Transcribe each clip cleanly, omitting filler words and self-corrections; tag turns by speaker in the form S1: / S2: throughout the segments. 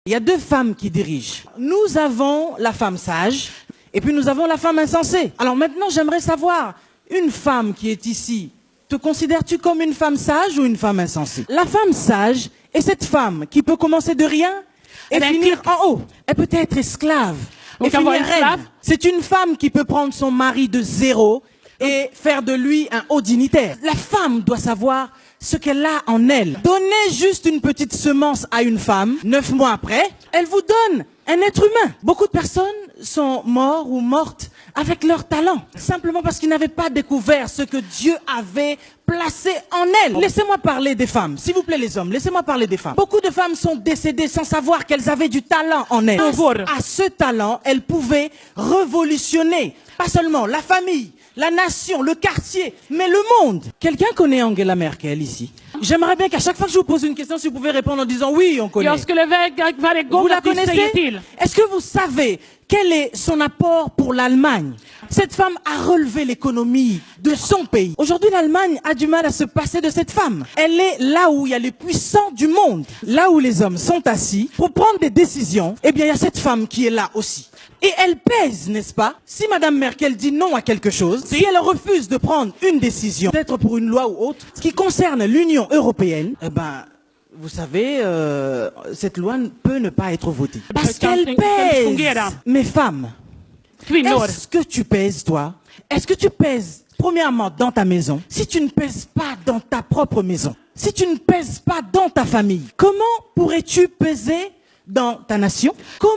S1: Il y a deux femmes qui dirigent. Nous avons la femme sage et puis nous avons la femme insensée. Alors maintenant, j'aimerais savoir, une femme qui est ici, te considères-tu comme une femme sage ou une femme insensée? La femme sage est cette femme qui peut commencer de rien et finir en haut. Elle peut être esclave et finir reine. C'est une femme qui peut prendre son mari de zéro et faire de lui un haut dignitaire. La femme doit savoir ce qu'elle a en elle. Donnez juste une petite semence à une femme, 9 mois après, elle vous donne un être humain. Beaucoup de personnes sont morts ou mortes avec leur talent, simplement parce qu'ils n'avaient pas découvert ce que Dieu avait placé en elles. Laissez-moi parler des femmes, s'il vous plaît les hommes, laissez-moi parler des femmes. Beaucoup de femmes sont décédées sans savoir qu'elles avaient du talent en elles. À ce talent, elles pouvaient révolutionner, pas seulement la famille, la nation, le quartier, mais le monde. Quelqu'un connaît Angela Merkel ici? J'aimerais bien qu'à chaque fois que je vous pose une question, si vous pouvez répondre en disant oui, on connaît. Vous la connaissez? Est-ce que vous savez quel est son apport pour l'Allemagne? Cette femme a relevé l'économie de son pays. Aujourd'hui, l'Allemagne a du mal à se passer de cette femme. Elle est là où il y a les puissants du monde. Là où les hommes sont assis pour prendre des décisions, eh bien, il y a cette femme qui est là aussi. Et elle pèse, n'est-ce pas? Si Madame Merkel dit non à quelque chose, si elle refuse de prendre une décision, peut-être pour une loi ou autre, ce qui concerne l'Union européenne, eh ben, vous savez, cette loi peut ne pas être votée. Parce qu'elle pèse. Mes femmes, est-ce que tu pèses, toi? Est-ce que tu pèses, premièrement, dans ta maison? Si tu ne pèses pas dans ta propre maison, si tu ne pèses pas dans ta famille, comment pourrais-tu peser dans ta nation? Comment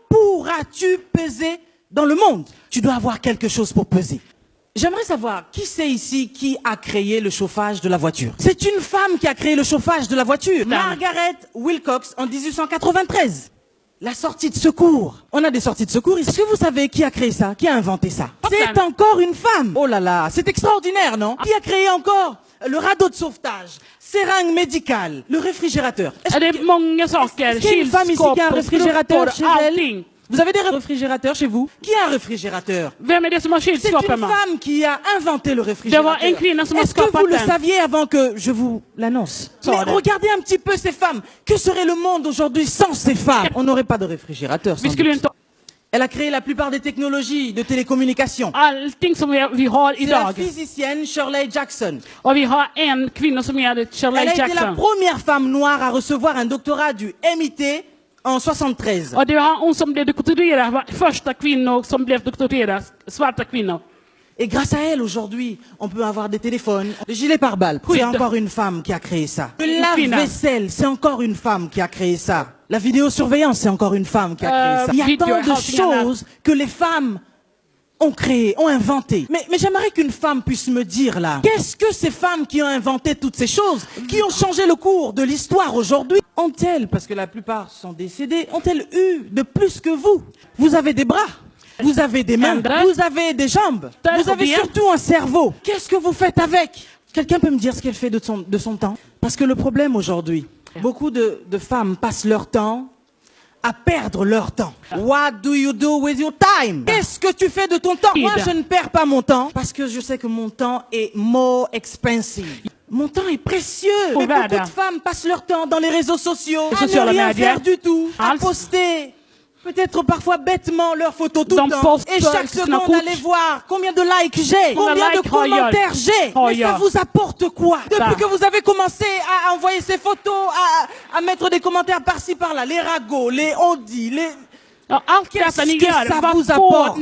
S1: pourras-tu peser dans le monde? Tu dois avoir quelque chose pour peser. J'aimerais savoir, qui c'est ici qui a créé le chauffage de la voiture? C'est une femme qui a créé le chauffage de la voiture. Margaret Wilcox en 1893. La sortie de secours. On a des sorties de secours. Est-ce que vous savez qui a créé ça? Qui a inventé ça? C'est encore une femme. Oh là là, c'est extraordinaire, non? Qui a créé encore le radeau de sauvetage, seringue médicale, le réfrigérateur? Est-ce qu'il y a une femme ici qui a un réfrigérateur chez elle? Vous avez des réfrigérateurs chez vous? Qui a un réfrigérateur? C'est une femme qui a inventé le réfrigérateur. Est-ce que vous le saviez avant que je vous l'annonce? Mais regardez un petit peu ces femmes. Que serait le monde aujourd'hui sans ces femmes? On n'aurait pas de réfrigérateur. Sans doute. Elle a créé la plupart des technologies de télécommunication. C'est la physicienne Shirley Jackson. Elle a été la première femme noire à recevoir un doctorat du MIT en 73. Et grâce à elle, aujourd'hui, on peut avoir des téléphones, des gilets pare-balles. C'est encore une femme qui a créé ça. Le lave-vaisselle, c'est encore une femme qui a créé ça. La vidéosurveillance, c'est encore une femme qui a créé ça. Il y a tant de choses que les femmes ont créé, ont inventé. Mais j'aimerais qu'une femme puisse me dire là, qu'est-ce que ces femmes qui ont inventé toutes ces choses, qui ont changé le cours de l'histoire aujourd'hui, ont-elles, parce que la plupart sont décédées, ont-elles eu de plus que vous? Vous avez des bras, vous avez des mains, vous avez des jambes, vous avez surtout un cerveau. Qu'est-ce que vous faites avec? Quelqu'un peut me dire ce qu'elle fait de son temps? Parce que le problème aujourd'hui, beaucoup de femmes passent leur temps à perdre leur temps. What do you do with your time? Qu'est-ce que tu fais de ton temps? Moi, je ne perds pas mon temps parce que je sais que mon temps est more expensive. Mon temps est précieux. Mais beaucoup de femmes passent leur temps dans les réseaux sociaux à ne rien faire du tout, à poster peut-être parfois bêtement leurs photos tout le temps. Et chaque seconde, allez voir combien de likes j'ai, combien de commentaires j'ai. Mais ça vous apporte quoi? Depuis que vous avez commencé à envoyer ces photos, à mettre des commentaires par-ci par-là, les ragots, les on dit, les... Qu'est-ce que ça vous apporte?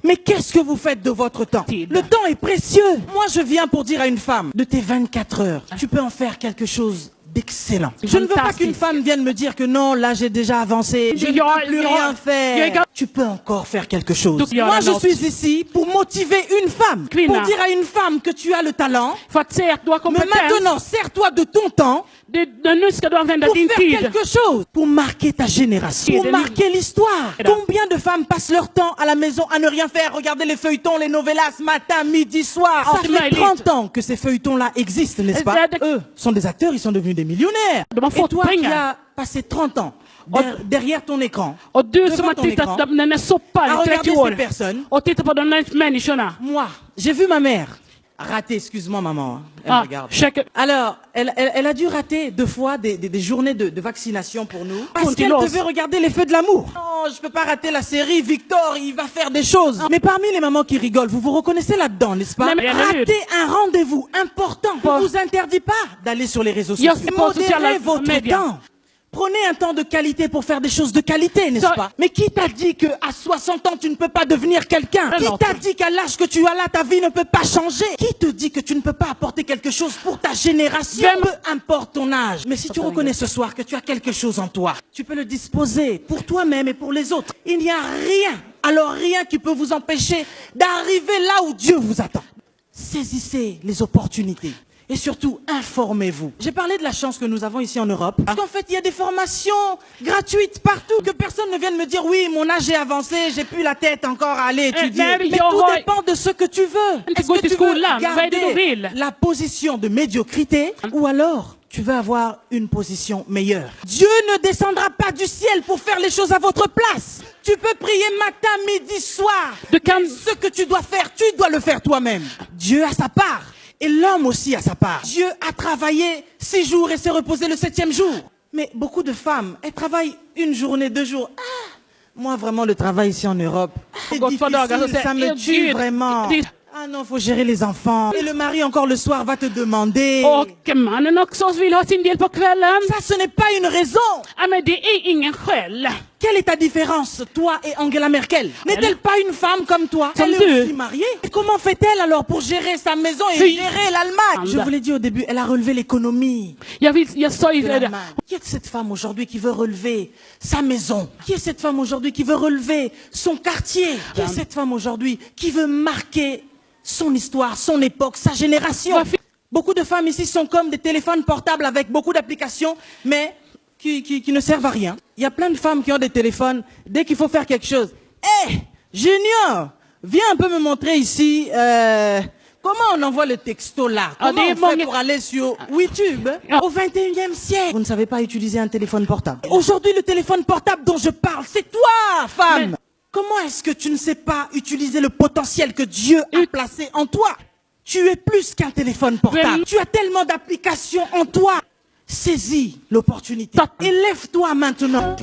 S1: Mais qu'est-ce que vous faites de votre temps? Le temps est précieux. Moi, je viens pour dire à une femme, de tes 24 heures, tu peux en faire quelque chose d'excellent. Je ne veux pas qu'une femme vienne me dire que non, là j'ai déjà avancé, je ne peux plus rien faire. Tu peux encore faire quelque chose. Moi je suis ici pour motiver une femme, pour dire à une femme que tu as le talent, mais maintenant sers-toi de ton temps pour faire quelque chose, pour marquer ta génération, pour marquer l'histoire. Combien de femmes passent leur temps à la maison à ne rien faire, regarder les feuilletons, les novellas, matin, midi, soir. Ça fait 30 ans que ces feuilletons-là existent, n'est-ce pas? Eux sont des acteurs, ils sont devenus des millionnaires. Et toi qui as passé 30 ans derrière ton écran, devant ton écran, à regarder ces personnes, moi, j'ai vu ma mère. Raté, excuse-moi maman. Elle me regarde.
S2: Check.
S1: Alors, elle a dû rater 2 fois des journées de vaccination pour nous. Parce qu'elle
S2: Continuons.
S1: devait regarder les feux de l'amour. Non, je peux pas rater la série. Victor, il va faire des choses. Mais parmi les mamans qui rigolent, vous vous reconnaissez là-dedans, n'est-ce pas?
S2: Mais-
S1: Rater un rendez-vous important ne vous interdit pas d'aller sur les réseaux sociaux. Modérez votre temps. Prenez un temps de qualité pour faire des choses de qualité, n'est-ce pas? Mais qui t'a dit qu'à 60 ans, tu ne peux pas devenir quelqu'un? Qui t'a dit qu'à l'âge que tu as là, ta vie ne peut pas changer? Qui te dit que tu ne peux pas apporter quelque chose pour ta génération? Peu importe ton âge. Mais si tu reconnais ce soir que tu as quelque chose en toi, tu peux le disposer pour toi-même et pour les autres. Il n'y a rien, alors rien qui peut vous empêcher d'arriver là où Dieu vous attend. Saisissez les opportunités. Et surtout, informez-vous. J'ai parlé de la chance que nous avons ici en Europe. Parce qu'en fait, il y a des formations gratuites partout. Que personne ne vienne me dire, oui, mon âge est avancé, j'ai plus la tête encore à aller étudier. Mais tout dépend de ce que tu veux. Est-ce que tu veux garder la position de médiocrité ou alors tu veux avoir une position meilleure? Dieu ne descendra pas du ciel pour faire les choses à votre place. Tu peux prier matin, midi, soir. Mais ce que tu dois faire, tu dois le faire toi-même. Dieu a sa part. Et l'homme aussi a sa part. Dieu a travaillé 6 jours et s'est reposé le 7e jour. Mais beaucoup de femmes, elles travaillent 1 journée, 2 jours. Moi vraiment le travail ici en Europe, c'est difficile, ça me tue vraiment. Ah non, faut gérer les enfants. Et le mari encore le soir va te demander.
S2: Och mannen också vill ha sin del på kvällen.
S1: Ça, ce n'est pas une raison.
S2: Ja, men det är ingen skäl.
S1: Quelle est ta différence, toi et Angela Merkel? N'est-elle pas une femme comme toi? Elle est aussi mariée. Et comment fait-elle alors pour gérer sa maison et gérer l'Allemagne? Je vous l'ai dit au début, elle a relevé l'économie.
S2: Jag sa ju det.
S1: Qui est cette femme aujourd'hui qui veut relever sa maison? Qui est cette femme aujourd'hui qui veut relever son quartier? Qui est cette femme aujourd'hui qui veut marquer son histoire, son époque, sa génération? Beaucoup de femmes ici sont comme des téléphones portables avec beaucoup d'applications, mais qui ne servent à rien. Il y a plein de femmes qui ont des téléphones, dès qu'il faut faire quelque chose. Hé, Junior, viens un peu me montrer ici, comment on envoie le texto là? Comment on fait pour aller sur YouTube au 21e siècle? Vous ne savez pas utiliser un téléphone portable. Aujourd'hui, le téléphone portable dont je parle, c'est toi, femme! Comment est-ce que tu ne sais pas utiliser le potentiel que Dieu a placé en toi? Tu es plus qu'un téléphone portable. Tu as tellement d'applications en toi. Saisis l'opportunité. Et lève-toi maintenant.